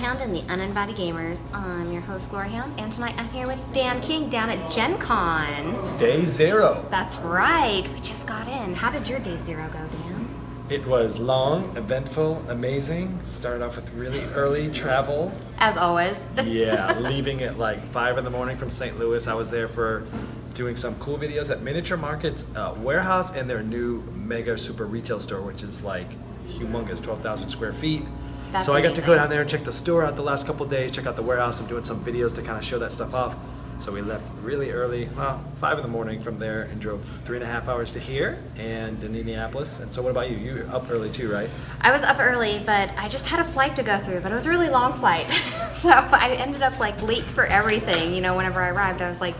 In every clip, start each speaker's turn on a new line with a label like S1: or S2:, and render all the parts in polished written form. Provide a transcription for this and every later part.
S1: GloryHoundd and the Uninvited Gamers. I'm your host, GloryHoundd, and tonight I'm here with Dan King down at GenCon.
S2: Day 0.
S1: That's right, we just got in. How did your day 0 go, Dan?
S2: It was long, eventful, amazing. Started off with really early travel.
S1: As always.
S2: Yeah, leaving at like 5 in the morning from St. Louis. I was there for doing some cool videos at Miniature Market's warehouse and their new mega super retail store, which is like humongous, 12,000 square feet.
S1: That's
S2: so I got
S1: amazing.
S2: to go down there and check the store out the last couple of days, check out the warehouse. I'm doing some videos to kind of show that stuff off. So we left really early, well, 5 in the morning from there and drove 3.5 hours to here and in Indianapolis. And so what about you? You were up early too, right?
S1: I was up early, but I just had a flight to go through, but it was a really long flight. So I ended up like late for everything. You know, whenever I arrived, I was like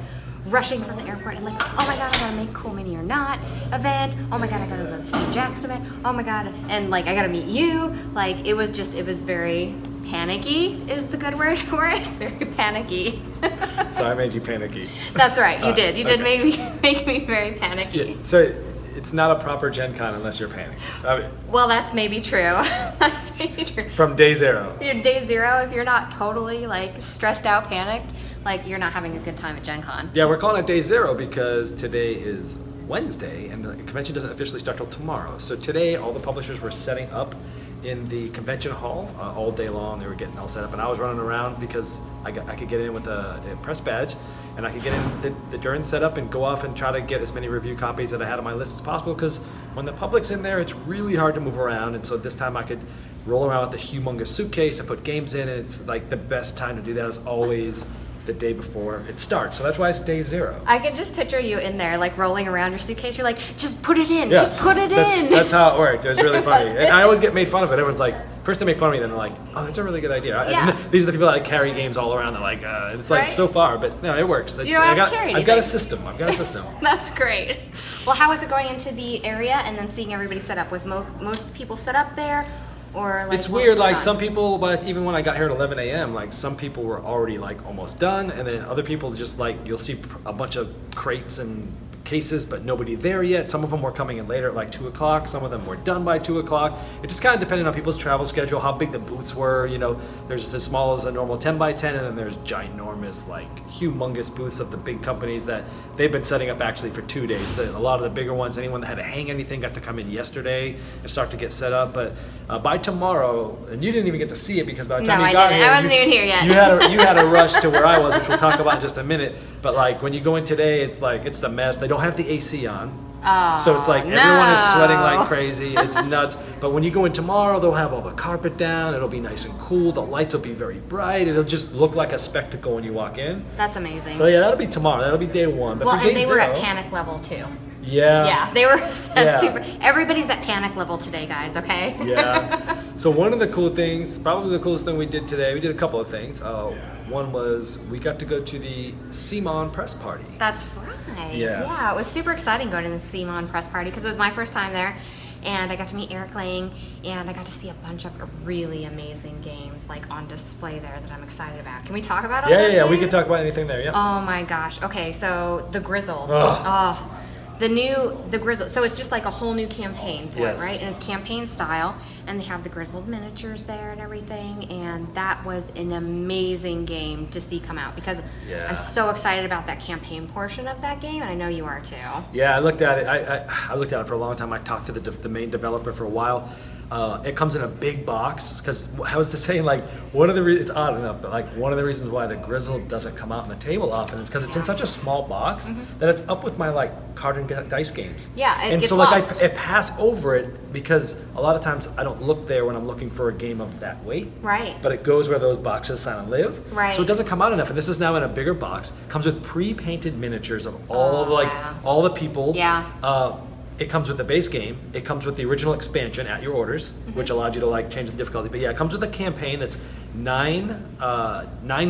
S1: rushing from the airport and like, oh my god, I gotta make Cool Mini or Not event. Oh my god, I gotta go to the Steve Jackson event. Oh my god, and like I gotta meet you. Like it was very panicky is the good word for it. Very panicky.
S2: So I made you panicky.
S1: That's right, you did. You did
S2: okay.
S1: make me very panicky.
S2: Yeah, so it's not a proper Gen Con unless you're panicked. I mean,
S1: Well, that's maybe true. That's maybe true.
S2: from day 0.
S1: Your day 0, if you're not totally like stressed out, panicked, like you're not having a good time at Gen Con.
S2: Yeah, we're calling it day 0 because today is Wednesday and the convention doesn't officially start till tomorrow. So today all the publishers were setting up in the convention hall all day long. They were getting all set up and I was running around because I could get in with a press badge and I could get in during setup and go off and try to get as many review copies that I had on my list as possible, because when the public's in there it's really hard to move around, and so this time I could roll around with a humongous suitcase and put games in, and it's like the best time to do that is always the day before it starts. So that's why it's day 0.
S1: I can just picture you in there, like rolling around your suitcase. You're like, just put it in,
S2: Yeah,
S1: just put it in.
S2: That's how it worked. It was really funny. And I always get made fun of it. Everyone's like, first they make fun of me, then they're like, oh, that's a really good idea.
S1: Yeah.
S2: And these are the people that carry games all around. They're like, it's like
S1: Right?
S2: so far, but no, it works.
S1: You don't have to carry
S2: I've got a
S1: anything.
S2: system. I've got a system.
S1: That's great. Well, how was it going into the area and then seeing everybody set up? Was most people set up there? Or like,
S2: It's
S1: what was
S2: weird,
S1: going
S2: like
S1: on?
S2: some people, but even when I got here at 11 a.m., like some people were already like almost done, and then other people just like, you'll see a bunch of crates and cases, but nobody there yet. Some of them were coming in later at like 2 o'clock. Some of them were done by 2 o'clock. It just kind of depended on people's travel schedule, how big the booths were. You know, there's as small as a normal 10 by 10, and then there's ginormous, like humongous booths of the big companies that they've been setting up actually for 2 days. A lot of the bigger ones, anyone that had to hang anything got to come in yesterday and start to get set up. But by tomorrow, and you didn't even get to see it because by the time
S1: No,
S2: you got
S1: I didn't.
S2: here,
S1: I wasn't even here yet.
S2: you had a rush to where I was, which we'll talk about in just a minute. But like when you go in today, it's like it's the mess. They don't have the AC on.
S1: Oh,
S2: So it's like everyone is sweating like
S1: no.
S2: crazy. It's nuts. But when you go in tomorrow, they'll have all the carpet down. It'll be nice and cool. The lights will be very bright. It'll just look like a spectacle when you walk in.
S1: That's amazing.
S2: So yeah, that'll be tomorrow. That'll be day 1. But
S1: Well,
S2: for day
S1: and they
S2: 0,
S1: were at panic level too.
S2: Yeah.
S1: Yeah, they were
S2: Yeah.
S1: super. Everybody's at panic level today, guys. Okay.
S2: Yeah. So one of the cool things, probably the coolest thing we did today, we did a couple of things. One was we got to go to the CMON press party.
S1: That's right.
S2: Yes.
S1: Yeah, it was super exciting going to the CMON press party because it was my first time there, and I got to meet Eric Lang, and I got to see a bunch of really amazing games like on display there that I'm excited about. Can we talk about all those
S2: Yeah. We
S1: games?
S2: can talk about anything there. Yeah.
S1: Oh my gosh. Okay, so the Grizzle.
S2: Ugh.
S1: Oh, the Grizzle. So it's just like a whole new campaign for
S2: Yes.
S1: it, right? And it's campaign style, and they have the Grizzled miniatures there and everything. And that was an amazing game to see come out because
S2: Yeah.
S1: I'm so excited about that campaign portion of that game, and I know you are too.
S2: Yeah, I looked at it. I looked at it for a long time. I talked to the main developer for a while. It comes in a big box because I was just saying, like, one of the it's odd enough, but like one of the reasons why the Grizzle doesn't come out on the table often is because it's in such a small box that it's up with my like card and dice games.
S1: Yeah, it
S2: and
S1: gets
S2: so like
S1: lost.
S2: I pass over it because a lot of times I don't look there when I'm looking for a game of that weight.
S1: Right.
S2: But it goes where those boxes kind of live.
S1: Right.
S2: So it doesn't come out enough, and this is now in a bigger box. Comes with pre-painted miniatures of all of like
S1: wow.
S2: all the people.
S1: Yeah.
S2: It comes with the base game. It comes with the original expansion at your orders, which allowed you to like change the difficulty. But yeah, it comes with a campaign that's nine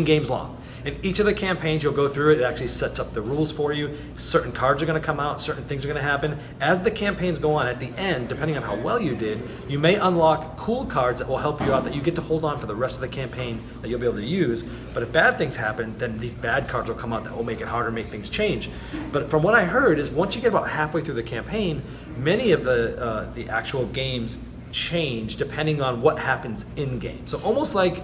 S2: games long. And each of the campaigns, you'll go through it. It actually sets up the rules for you. Certain cards are going to come out. Certain things are going to happen. As the campaigns go on, at the end, depending on how well you did, you may unlock cool cards that will help you out that you get to hold on for the rest of the campaign that you'll be able to use. But if bad things happen, then these bad cards will come out that will make it harder, make things change. But from what I heard is once you get about halfway through the campaign, many of the actual games change depending on what happens in game. So almost like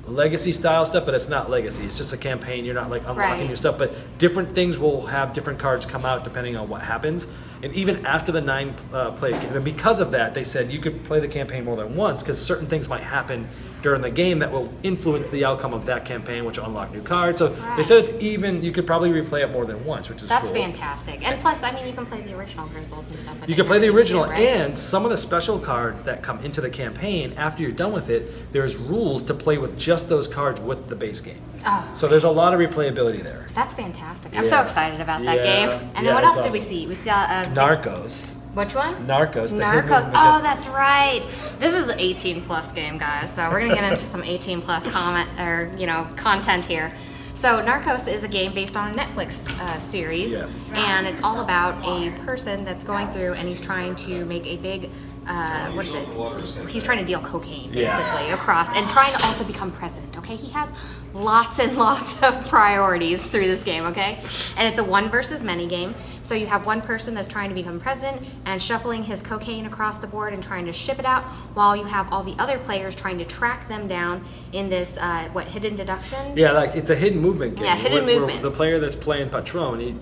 S2: legacy style stuff, but it's not legacy. It's just a campaign. You're not like unlocking new stuff, but different things will have different cards come out depending on what happens. And even after the 9 play game, and because of that, they said you could play the campaign more than once because certain things might happen during the game that will influence the outcome of that campaign, which will unlock new cards. So they said it's even. You could probably replay it more than once, which is
S1: That's
S2: cool.
S1: fantastic. And plus, I mean, you can play the original Grizzled and stuff.
S2: You can play the original, and some of the special cards that come into the campaign after you're done with it, there's rules to play with just those cards with the base game.
S1: Oh,
S2: so there's a lot of replayability there.
S1: That's fantastic. I'm so excited about that game. And then what else did we see? We saw
S2: Narcos.
S1: Which one?
S2: Narcos.
S1: Narcos. Oh, that's right. This is an 18+ game, guys. So we're gonna get into some 18+ content here. So Narcos is a game based on a Netflix series, and it's all about a person that's going through and he's trying to make a big, what is it? He's trying to deal cocaine basically across and trying to also become president. Okay, he has lots and lots of priorities through this game. Okay, and it's a 1 versus many game. So you have one person that's trying to become president and shuffling his cocaine across the board and trying to ship it out, while you have all the other players trying to track them down in this, hidden deduction?
S2: Yeah, like it's a hidden movement game.
S1: Yeah, hidden movement.
S2: The player that's playing Patron,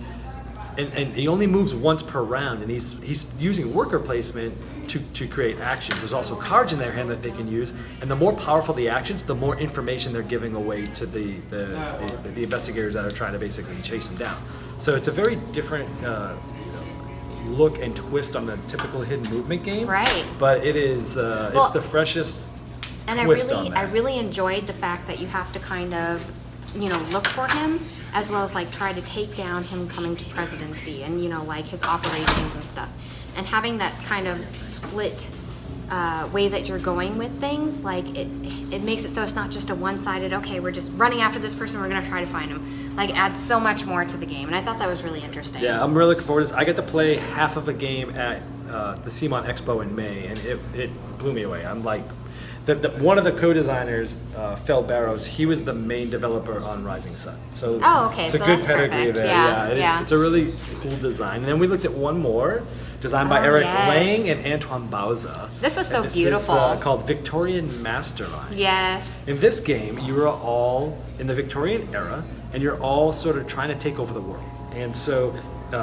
S2: he only moves once per round, and he's using worker placement to create actions. There's also cards in their hand that they can use, and the more powerful the actions, the more information they're giving away to the investigators that are trying to basically chase them down. So it's a very different look and twist on the typical hidden movement game.
S1: Right.
S2: But it is it's the freshest twist on that.
S1: I really enjoyed the fact that you have to kind of, look for him, as well as like try to take down him coming to presidency and like his operations and stuff, and having that kind of split way that you're going with things, like it makes it so it's not just a one-sided, okay, we're just running after this person, we're gonna try to find him. Like, adds so much more to the game, and I thought that was really interesting.
S2: Yeah, I'm really looking forward to this. I got to play half of a game at the CMON Expo in May, and it blew me away. I'm like, one of the co-designers, Phil Barrows, he was the main developer on Rising Sun. So it's a good pedigree there. Yeah, it's a really cool design. And then we looked at one more, designed by Eric Lang and Antoine Bauza.
S1: This was so
S2: this
S1: beautiful.
S2: Is called Victorian Masterminds.
S1: Yes.
S2: In this game, you are all in the Victorian era, and you're all sort of trying to take over the world. And so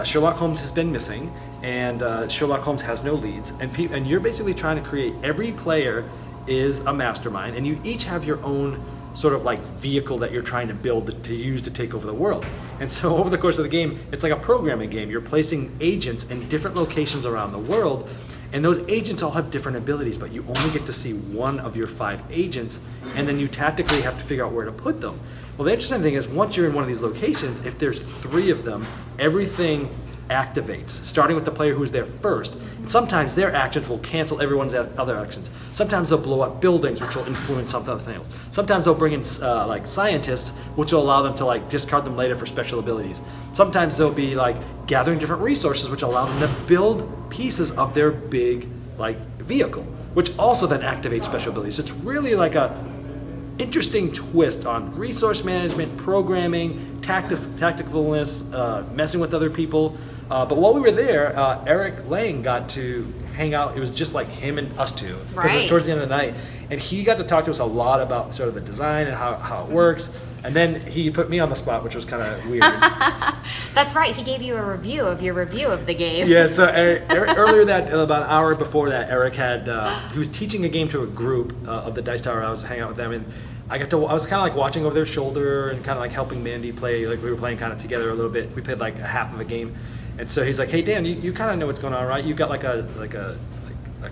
S2: Sherlock Holmes has been missing, and Sherlock Holmes has no leads, and you're basically trying to create, every player is a mastermind, and you each have your own sort of like vehicle that you're trying to build to use to take over the world. And so over the course of the game, it's like a programming game. You're placing agents in different locations around the world, and those agents all have different abilities, but you only get to see one of your 5 agents, and then you tactically have to figure out where to put them. Well, the interesting thing is, once you're in one of these locations, if there's 3 of them, everything activates, starting with the player who's there first. And sometimes their actions will cancel everyone's other actions. Sometimes they'll blow up buildings, which will influence something else. Sometimes they'll bring in like scientists, which will allow them to like discard them later for special abilities. Sometimes they'll be like gathering different resources, which allow them to build pieces of their big like vehicle, which also then activates special abilities. So it's really like a interesting twist on resource management, programming, tacticalness, messing with other people. But while we were there, Eric Lang got to hang out. It was just like him and us two. Right. It was towards the end of the night. And he got to talk to us a lot about sort of the design and how it works. And then he put me on the spot, which was kind of weird.
S1: That's right. He gave you a review of your review of the game.
S2: Yeah, so Eric, earlier about an hour before that, Eric had, he was teaching a game to a group of the Dice Tower. I was hanging out with them, and I was kind of like watching over their shoulder and kind of like helping Mandy play. Like we were playing kind of together a little bit. We played like a half of a game. And so he's like, "Hey Dan, you kind of know what's going on, right? You got like a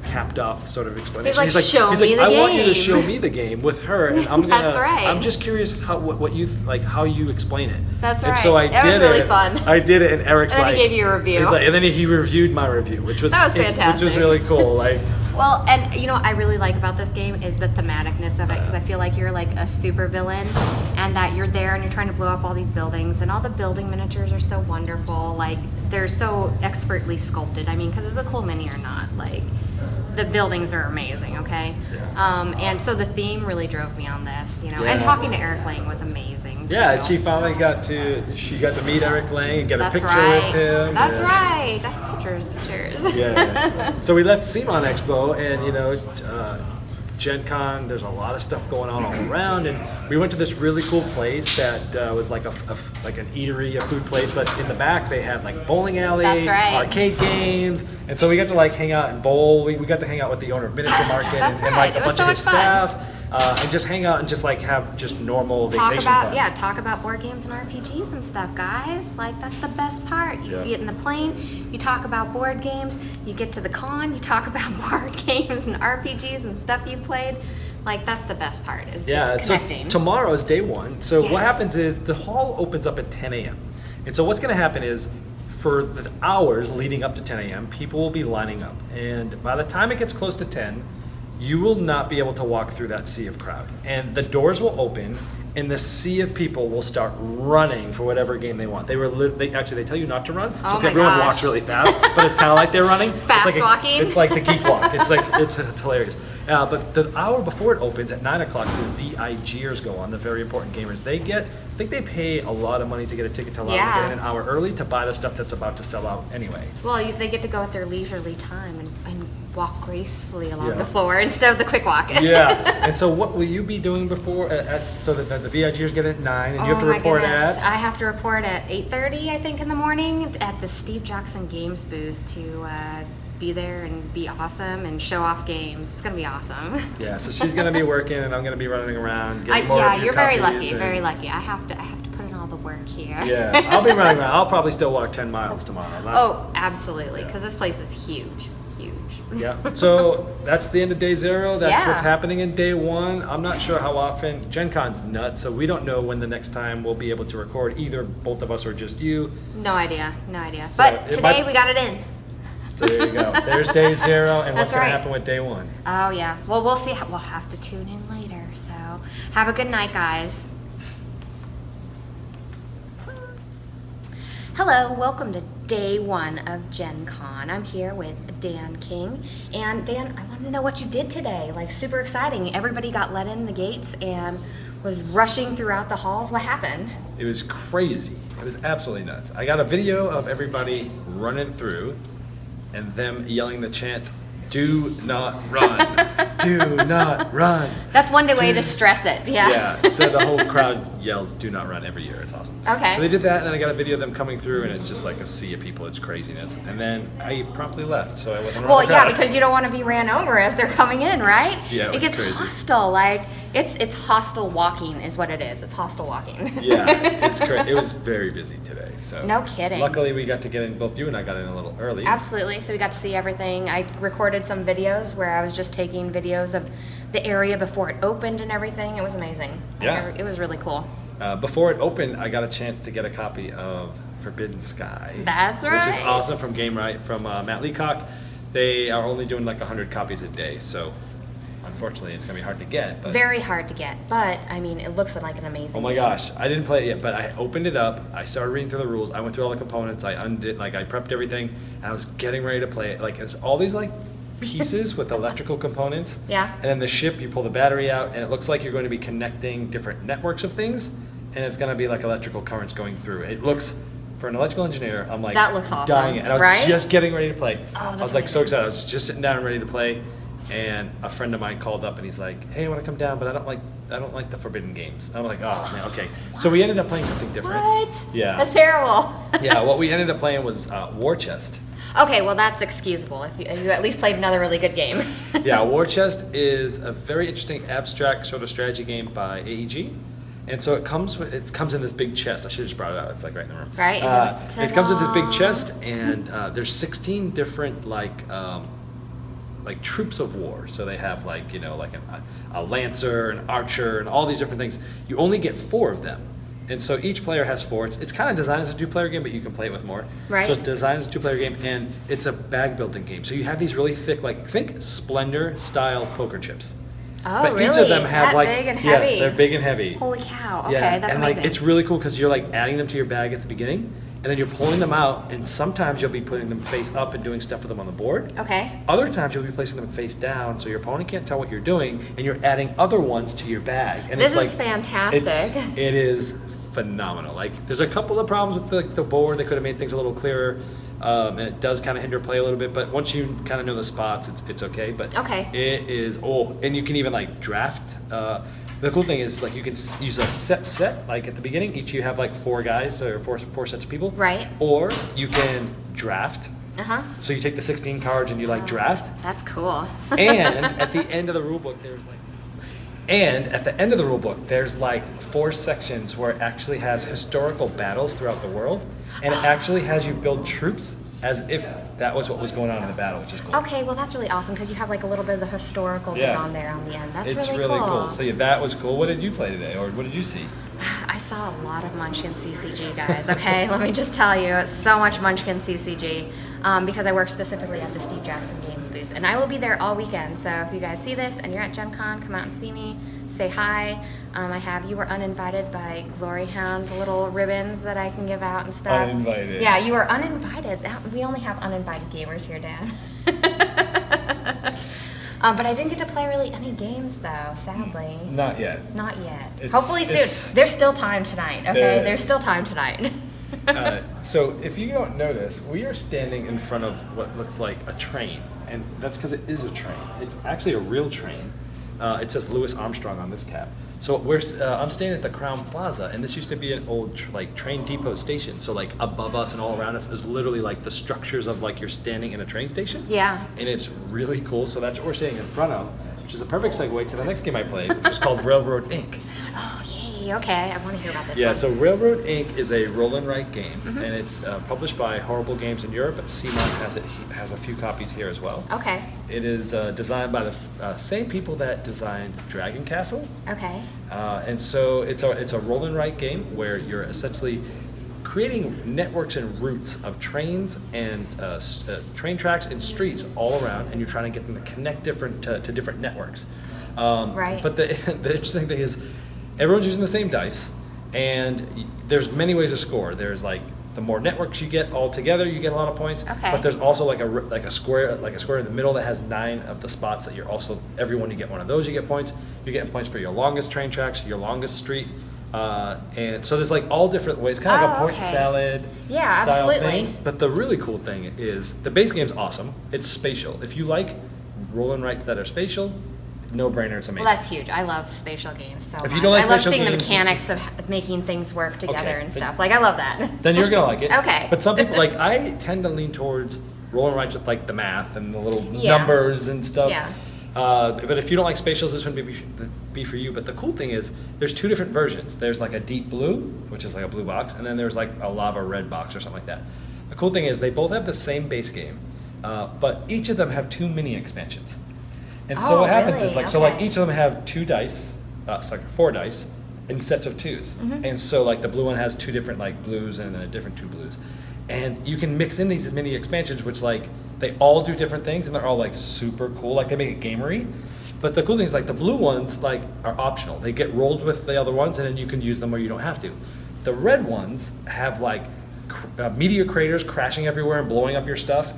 S2: capped off sort of explanation."
S1: He's like, "Show me the game."
S2: I want you to show me the game with her, and I'm gonna.
S1: That's right.
S2: I'm just curious what you like, how you explain it.
S1: That's right.
S2: And so I did it.
S1: That was really fun.
S2: I did it, and Eric's
S1: and then he gave you a review.
S2: And then he reviewed my review, which was
S1: fantastic.
S2: Which was really cool. Like.
S1: Well, and you know what I really like about this game is the thematicness of it, because I feel like you're like a super villain, and that you're there and you're trying to blow up all these buildings, and all the building miniatures are so wonderful. Like, they're so expertly sculpted. I mean, because it's a cool mini or not, like, the buildings are amazing, okay? Yeah. And so the theme really drove me on this, you know. Yeah. And talking to Eric Lang was amazing, too.
S2: Yeah, she finally got to meet Eric Lang and get a picture with him.
S1: That's right. I have pictures.
S2: Yeah. So we left CMON Expo, and you know, GenCon. There's a lot of stuff going on all around, and we went to this really cool place that was like like an eatery, a food place, but in the back they had like bowling alley,
S1: That's right.
S2: arcade games, and so we got to like hang out and bowl. We got to hang out with the owner of Miniature Market and like a bunch of his staff. And just hang out and just like have just normal vacation fun.
S1: Yeah, talk about board games and RPGs and stuff, guys. Like, that's the best part. You get in the plane, you talk about board games, you get to the con, you talk about board games and RPGs and stuff you played. Like, that's the best part, is just connecting.
S2: So tomorrow is day one. So
S1: Yes.
S2: what happens is the hall opens up at 10 a.m. And so what's going to happen is for the hours leading up to 10 a.m., people will be lining up. And by the time it gets close to 10, you will not be able to walk through that sea of crowd. And the doors will open, and the sea of people will start running for whatever game they want. They tell you not to run, so
S1: Oh my
S2: everyone
S1: gosh.
S2: walks really fast, but it's kind of like they're running.
S1: Fast walking.
S2: It's like the Geek walk. It's hilarious. But the hour before it opens at 9 o'clock, the VIGers go on, the very important gamers. I think they pay a lot of money to get a ticket to allow them to get in an hour early to buy the stuff that's about to sell out anyway.
S1: Well, they get to go at their leisurely time and walk gracefully along the floor instead of the quick walk.
S2: Yeah. And so what will you be doing before, so that the VIGers get at 9, and you have to report at?
S1: I have to report at 8:30, I think, in the morning at the Steve Jackson Games booth to be there and be awesome and show off games. It's going to be awesome.
S2: Yeah, so she's going to be working, and I'm going to be running around getting more of your
S1: you're very lucky,
S2: copies and-
S1: very lucky. I have to put in all the work here.
S2: Yeah, I'll be running around. I'll probably still walk 10 miles tomorrow.
S1: Absolutely, because this place is huge.
S2: Yeah, so that's the end of day 0. That's what's
S1: Yeah.
S2: happening in day 1. I'm not sure how often. GenCon's nuts, so we don't know when the next time we'll be able to record, either both of us or just you.
S1: No idea.
S2: So
S1: But today we got it in.
S2: So there you go. There's day 0, and what's
S1: That's
S2: going
S1: right.
S2: to happen with day 1.
S1: Oh yeah. Well, we'll see. We'll have to tune in later. So have a good night, guys. Hello, welcome to day 1 of Gen Con. I'm here with Dan King. And Dan, I want to know what you did today. Like, super exciting. Everybody got let in the gates and was rushing throughout the halls. What happened?
S2: It was crazy. It was absolutely nuts. I got a video of everybody running through and them yelling the chant, "Do not run. Do not run."
S1: That's one way to stress it.
S2: Yeah, so the whole crowd yells "Do not run" every year. It's awesome.
S1: Okay.
S2: So they did that, and then I got a video of them coming through, and it's just like a sea of people. It's craziness. And then I promptly left, so I wasn't around
S1: Well,
S2: the crowd.
S1: yeah, because you don't want to be ran over as they're coming in, right?
S2: Yeah, it was
S1: gets
S2: crazy.
S1: hostile. Like, it's hostile walking is what it is. It's hostile walking.
S2: Yeah, it's crazy. It was very busy today. So
S1: No kidding.
S2: Luckily, we got to get in. Both you and I got in a little early.
S1: Absolutely. So we got to see everything. I recorded some videos where I was just taking videos of the area before it opened and everything. It was amazing.
S2: Yeah.
S1: It was really cool.
S2: Before it opened, I got a chance to get a copy of Forbidden Sky.
S1: That's
S2: Which is
S1: right.
S2: awesome from from Matt Leacock. They are only doing like 100 copies a day, so unfortunately it's going to be hard to get. But
S1: Very hard to get, but I mean, it looks like an amazing
S2: oh my
S1: game.
S2: gosh, I didn't play it yet, but I opened it up. I started reading through the rules. I went through all the components. I prepped everything. And I was getting ready to play it. Like, it's all these like pieces with electrical components.
S1: Yeah.
S2: And then the ship, you pull the battery out, and it looks like you're going to be connecting different networks of things, and it's going to be like electrical currents going through. It looks, for an electrical engineer, I'm like
S1: That looks awesome,
S2: dying. And I was
S1: right?
S2: just getting ready to play.
S1: Oh,
S2: I
S1: that's
S2: was like so
S1: amazing.
S2: excited. I was just sitting down and ready to play. And a friend of mine called up and he's like, "Hey, I want to come down, but I don't like the Forbidden games." I'm like, "Oh man, okay." So we ended up playing something different.
S1: What?
S2: Yeah.
S1: That's terrible.
S2: Yeah, what we ended up playing was War Chest.
S1: Okay, well, that's excusable if you at least played another really good game.
S2: Yeah, War Chest is a very interesting abstract sort of strategy game by AEG. And so it comes in this big chest. I should have just brought it out. It's like right in the room.
S1: Right.
S2: It comes with this big chest, and there's 16 different like troops of war. So they have like a lancer, an archer, and all these different things. You only get 4 of them. And so each player has 4. It's kind of designed as a 2-player game, but you can play it with more.
S1: Right.
S2: So it's designed as a 2-player game, and it's a bag building game. So you have these really thick, think Splendor style poker chips.
S1: Oh,
S2: but
S1: really?
S2: each of them have
S1: That big and heavy?
S2: Yes, they're big and heavy.
S1: Holy cow. Okay,
S2: Yeah,
S1: that's
S2: and
S1: amazing.
S2: it's really cool because you're like adding them to your bag at the beginning, and then you're pulling them out, and sometimes you'll be putting them face up and doing stuff with them on the board.
S1: Okay.
S2: Other times you'll be placing them face down, so your opponent can't tell what you're doing, and you're adding other ones to your bag. And
S1: This
S2: it's
S1: is
S2: like,
S1: fantastic.
S2: It is phenomenal. Like, there's a couple of problems with the board that could have made things a little clearer, And it does kind of hinder play a little bit, but once you kind of know the spots, it's okay. But it is, and you can even like draft. The cool thing is like you can use a set like at the beginning. Each you have like 4 guys or four sets of people.
S1: Right.
S2: Or you can draft. So you take the 16 cards and you like draft.
S1: That's cool.
S2: And at the end of the rule book, there's like 4 sections where it actually has historical battles throughout the world, and it actually has you build troops as if that was what was going on in the battle, which is cool.
S1: Okay, well that's really awesome because you have like a little bit of the historical bit on there on the end. That's
S2: it's
S1: really cool.
S2: So yeah, that was cool. What did you play today, or what did you see?
S1: I saw a lot of Munchkin CCG, guys, okay? Let me just tell you, so much Munchkin CCG because I work specifically at the Steve Jackson Games booth. And I will be there all weekend, so if you guys see this and you're at GenCon, come out and see me, say hi. I have You Were Uninvited by GloryHoundd little ribbons that I can give out and stuff.
S2: Uninvited.
S1: Yeah, You Were Uninvited. We only have uninvited gamers here, Dan. But I didn't get to play really any games though, sadly.
S2: Not yet.
S1: Not yet. Hopefully soon. There's still time tonight, okay? There's still time tonight.
S2: So if you don't know this, we are standing in front of what looks like a train. And that's because it is a train. It's actually a real train. It says Louis Armstrong on this cap. So I'm staying at the Crown Plaza, and this used to be an old train depot station. So like above us and all around us is literally like the structures of like you're standing in a train station.
S1: Yeah.
S2: And it's really cool. So that's what we're standing in front of, which is a perfect segue to the next game I played, which is called Railroad Inc.
S1: Oh, yay. Okay. I want to hear about this one.
S2: Yeah, so Railroad Inc. is a roll and write game, and it's published by Horrible Games in Europe, but CMON has a few copies here as well.
S1: Okay.
S2: It is designed by the same people that designed Dragon Castle.
S1: Okay.
S2: And so it's a roll and write game where you're essentially creating networks and routes of trains and train tracks and streets all around, and you're trying to get them to connect to different networks.
S1: Right.
S2: But the interesting thing is, everyone's using the same dice, and there's many ways to score. There's like the more networks you get all together, you get a lot of points.
S1: Okay.
S2: But there's also like a square in the middle that has 9 of the spots that you're also everyone you get one of those you get points. You're getting points for your longest train tracks, your longest street, and so there's like all different ways, kind of like a point salad style thing. But the really cool thing is the base game's awesome. It's spatial. If you like roll and writes that are spatial, no-brainer, it's amazing.
S1: Well, that's huge. I love spatial games so much.
S2: You don't like
S1: I love
S2: spatial
S1: seeing
S2: games,
S1: the mechanics of making things work together and
S2: then-
S1: stuff. Like, I love that.
S2: Then you're gonna like it.
S1: Okay.
S2: But some people, like I tend to lean towards roll and writes with like the math and the little numbers and stuff.
S1: Yeah.
S2: But if you don't like spatials, this wouldn't be for you. But the cool thing is, there's 2 different versions. There's like a deep blue, which is like a blue box, and then there's like a lava red box or something like that. The cool thing is they both have the same base game, but each of them have 2 mini expansions. And so what happens is so like each of them have 2 dice, 4 dice, in sets of 2s. And so like the blue one has 2 different like blues and a different 2 blues. And you can mix in these mini expansions, which like they all do different things, and they're all like super cool. Like they make it gamery. But the cool thing is like the blue ones like are optional. They get rolled with the other ones, and then you can use them or you don't have to. The red ones have like meteor craters crashing everywhere and blowing up your stuff.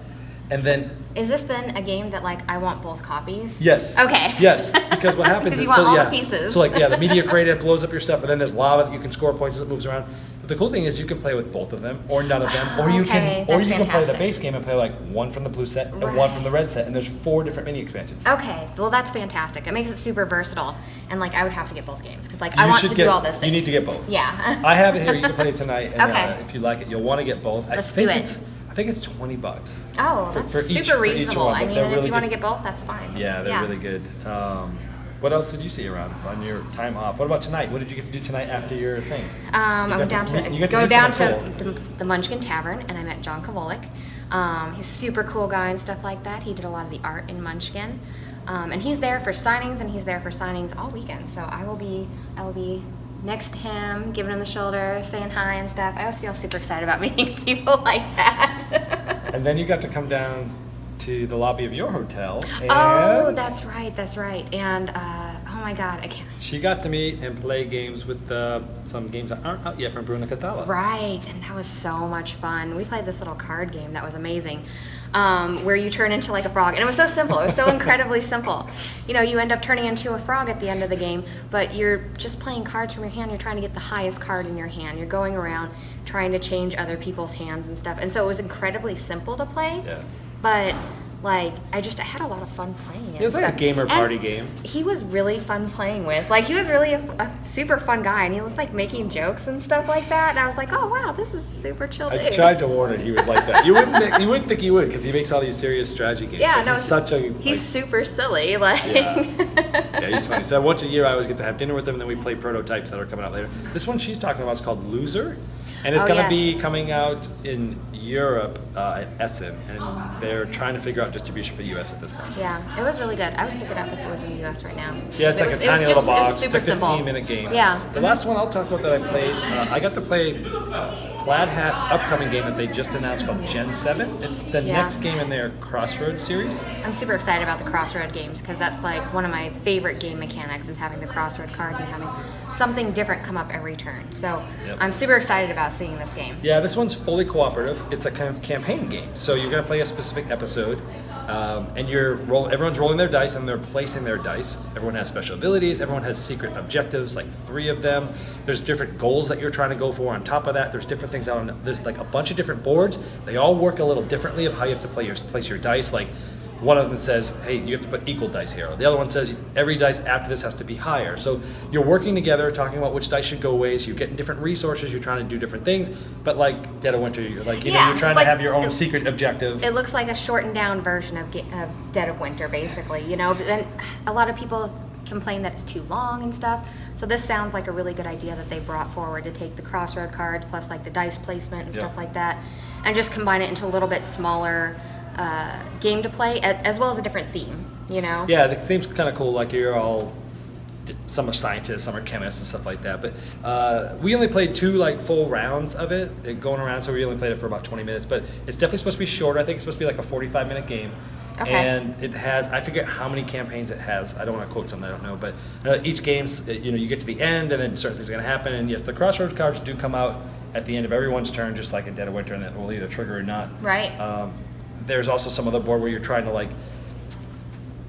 S2: And then
S1: Is this then a game that like I want both copies?
S2: Yes.
S1: Okay.
S2: Yes, because what happens is
S1: you want all the pieces.
S2: So like the meteor crater blows up your stuff, and then there's lava that you can score points as it moves around. But the cool thing is you can play with both of them, or none of them, or you can play the
S1: fantastic.
S2: base game and play like 1 from the blue set and 1 from the red set, and there's 4 different mini expansions.
S1: Okay, well that's fantastic. It makes it super versatile, and like I would have to get both games because like I want to do all this.
S2: You need to get both.
S1: Yeah.
S2: I have it here. You can play it tonight, and
S1: Okay.
S2: If you like it, you'll want to get both.
S1: Let's do it.
S2: I think it's $20.
S1: Oh, that's super reasonable.
S2: one,
S1: I mean,
S2: they're
S1: and if
S2: really
S1: you want to
S2: good.
S1: get both, that's fine.
S2: Yeah, they're really good. What else did you see around on your time off? What about tonight? What did you get to do tonight after your thing?
S1: I went down
S2: to
S1: to the Munchkin Tavern, and I met John Kavolik. He's a super cool guy and stuff like that. He did a lot of the art in Munchkin. And he's there for signings, and he's there for signings all weekend. So I will be next to him, giving him the shoulder, saying hi and stuff. I always feel super excited about meeting people like that.
S2: And then you got to come down to the lobby of your hotel. And
S1: Oh, that's right. And oh my God, I can't.
S2: She got to meet and play games with some games that aren't out yet from Bruna Cathala.
S1: Right, and that was so much fun. We played this little card game that was amazing, where you turn into like a frog, and it was so simple. It was so incredibly simple. You know, you end up turning into a frog at the end of the game, but you're just playing cards from your hand. You're trying to get the highest card in your hand. You're going around trying to change other people's hands and stuff, and so it was incredibly simple to play.
S2: Yeah.
S1: But like, I had a lot of fun playing it.
S2: It was like a gamer party game.
S1: He was really fun playing with. Like, he was really a super fun guy, and he was like making jokes and stuff like that. And I was like, oh wow, this is super chill dude.
S2: I tried to warn her he was like that. You wouldn't think he would, because he makes all these serious strategy games.
S1: Yeah,
S2: like,
S1: no, he's super silly. Like,
S2: yeah, he's funny. So once a year, I always get to have dinner with him, and then we play prototypes that are coming out later. This one she's talking about is called Loser, and it's going to be coming out in Europe at Essen, and they're trying to figure out distribution for the US at this point.
S1: Yeah, it was really good. I would pick it up if it was in the US right now.
S2: Yeah, it's like a tiny little box.
S1: It's
S2: a 15-minute game.
S1: Yeah.
S2: The last one I'll talk about that I played, I got to play Plaid Hat's upcoming game that they just announced called Gen 7. It's the next game in their Crossroads series. I'm
S1: super excited about the Crossroad games, because that's like one of my favorite game mechanics, is having the Crossroad cards and having something different come up every turn. So I'm super excited about seeing this game.
S2: Yeah, this one's fully cooperative. It's a campaign game. So you're going to play a specific episode, and everyone's rolling their dice and they're placing their dice. Everyone has special abilities. Everyone has secret objectives, like 3 of them. There's different goals that you're trying to go for on top of that. There's different things out on, there's like a bunch of different boards. They all work a little differently of how you have to place your dice. Like, one of them says, hey, you have to put equal dice here. The other one says every dice after this has to be higher. So you're working together, talking about which dice should go ways. You're getting different resources. You're trying to do different things. But like Dead of Winter, you're like, you're trying to have your own secret objective.
S1: It looks like a shortened down version of Dead of Winter, basically. You know, and a lot of people complain that it's too long and stuff. So this sounds like a really good idea that they brought forward, to take the Crossroad cards plus like the dice placement and stuff like that, and just combine it into a little bit smaller game to play, as well as a different theme, you know?
S2: Yeah, the theme's kind of cool. Like, you're all, some are scientists, some are chemists and stuff like that. But we only played 2 like full rounds of it going around, so we only played it for about 20 minutes. But it's definitely supposed to be shorter. I think it's supposed to be like a 45-minute game. Okay. And it has, I forget how many campaigns it has. I don't want to quote something I don't know, but each game's, you get to the end, and then certain things are going to happen. And yes, the Crossroads cards do come out at the end of everyone's turn, just like in Dead of Winter, and that will either trigger or not.
S1: Right.
S2: There's also some other board where you're trying to, like,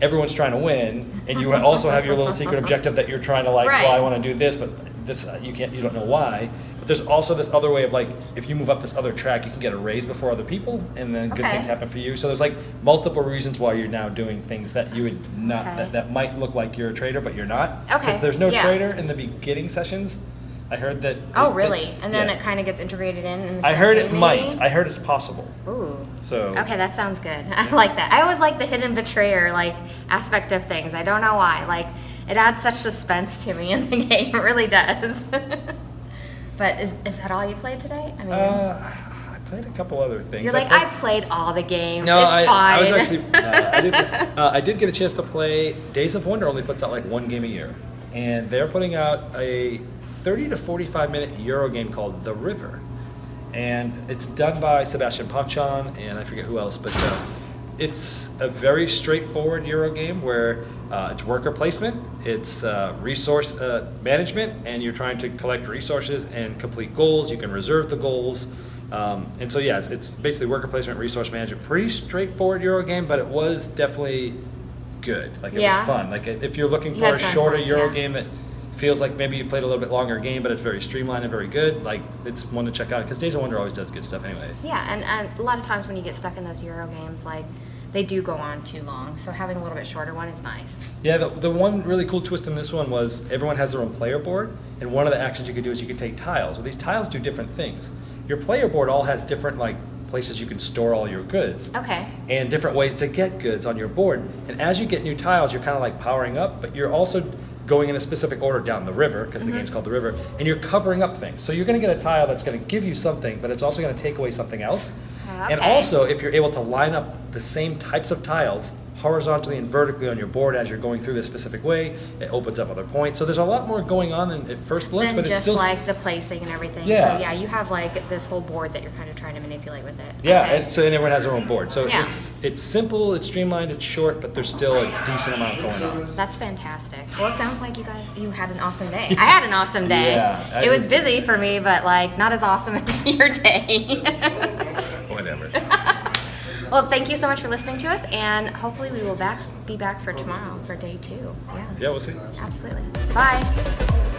S2: everyone's trying to win, and you also have your little secret objective that you're trying to, like, well, I want to do this, but this you don't know why. But there's also this other way of, like, if you move up this other track, you can get a raise before other people, and then good things happen for you. So there's like multiple reasons why you're now doing things that you would not, that might look like you're a trader, but you're not. Because there's no trader in the beginning sessions. I heard that.
S1: Oh, really? And then it kind of gets integrated in the
S2: I heard it might. I heard it's possible.
S1: Ooh.
S2: So.
S1: Okay, that sounds good. I like that. I always like the hidden betrayer like aspect of things. I don't know why. Like, it adds such suspense to me in the game. It really does. But is that all you played today? I mean,
S2: I played a couple other things.
S1: You're like, I played all the games.
S2: No,
S1: it's fine.
S2: I was actually. I did get a chance to play. Days of Wonder only puts out like 1 game a year, and they're putting out a 30 to 45-minute Euro game called The River, and it's done by Sebastian Panchon and I forget who else, but it's a very straightforward Euro game where it's worker placement, it's resource management, and you're trying to collect resources and complete goals. You can reserve the goals, and so yeah, it's basically worker placement, resource management. Pretty straightforward Euro game, but it was definitely good. Like, it was fun. Like, if you're looking for a shorter Euro game that feels like maybe you played a little bit longer game, but it's very streamlined and very good, like, it's one to check out, because Days of Wonder always does good stuff anyway.
S1: Yeah, and a lot of times when you get stuck in those Euro games, like, they do go on too long, so having a little bit shorter one is nice.
S2: Yeah, the one really cool twist in this one was everyone has their own player board, and one of the actions you could do is you could take tiles. Well, these tiles do different things. Your player board all has different, like, places you can store all your goods.
S1: Okay.
S2: And different ways to get goods on your board. And as you get new tiles, you're kind of like powering up, but you're also going in a specific order down the river, because the game's called The River, and you're covering up things. So you're going to get a tile that's going to give you something, but it's also going to take away something else.
S1: Okay.
S2: And also, if you're able to line up the same types of tiles horizontally and vertically on your board as you're going through this specific way. It opens up other points. So there's a lot more going on than it first looks,
S1: Than
S2: but it's
S1: just
S2: still
S1: like the placing and everything.
S2: Yeah.
S1: So yeah, you have like this whole board that you're kind of trying to manipulate with it.
S2: yeah,
S1: Okay.
S2: and so and everyone has their own board. So
S1: Yeah.
S2: it's simple, it's streamlined, it's short, but there's still a decent amount going on.
S1: That's fantastic. Well, it sounds like you had an awesome day. I had an awesome day.
S2: Yeah,
S1: It was busy for me, but like not as awesome as your day.
S2: Whatever.
S1: Well, thank you so much for listening to us, and hopefully we will be back for tomorrow for day 2. Yeah.
S2: Yeah, we'll see.
S1: Absolutely. Bye.